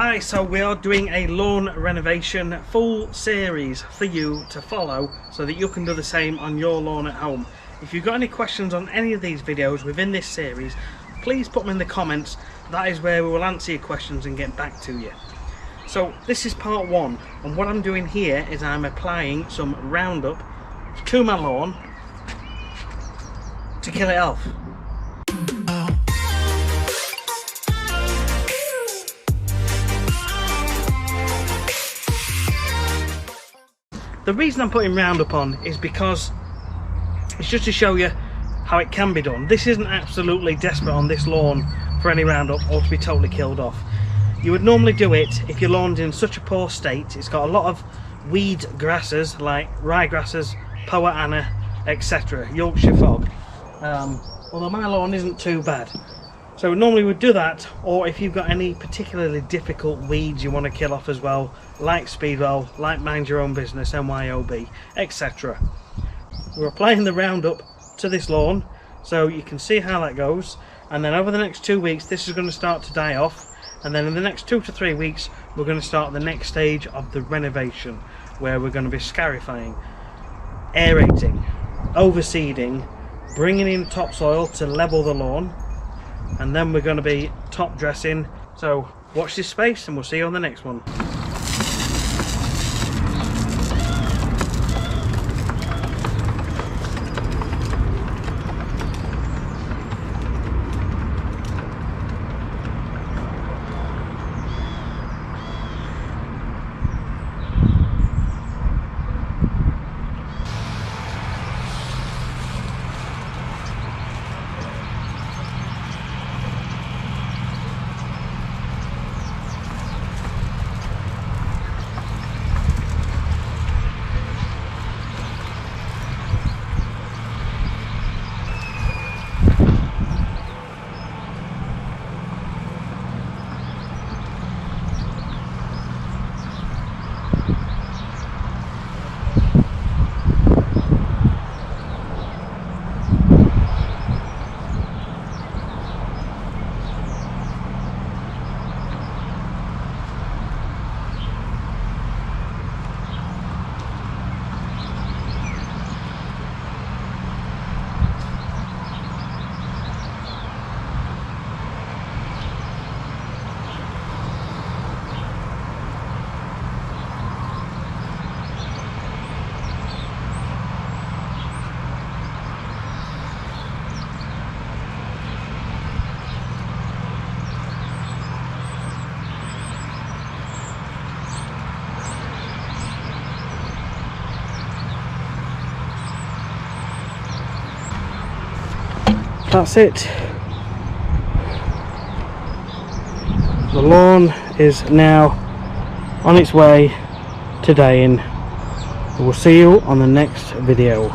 Hi, so we are doing a lawn renovation full series for you to follow so that you can do the same on your lawn at home. If you've got any questions on any of these videos within this series, please put them in the comments. That is where we will answer your questions and get back to you. So this is part one, and what I'm doing here is I'm applying some Roundup to my lawn to kill it off. The reason I'm putting Roundup on is because it's just to show you how it can be done. This isn't absolutely desperate on this lawn for any Roundup or to be totally killed off. You would normally do it if your lawn's in such a poor state. It's got a lot of weed grasses like ryegrasses, Poa Anna, etc. Yorkshire Fog. Although my lawn isn't too bad. So normally we'd do that, or if you've got any particularly difficult weeds you want to kill off as well, like speedwell, like mind your own business, MYOB, etc. We're applying the Roundup to this lawn so you can see how that goes, and then over the next 2 weeks this is going to start to die off, and then in the next 2 to 3 weeks we're going to start the next stage of the renovation, where we're going to be scarifying, aerating, overseeding, bringing in topsoil to level the lawn, and then we're going to be top dressing. So watch this space and we'll see you on the next one. That's it. The lawn is now on its way to dying. We'll see you on the next video.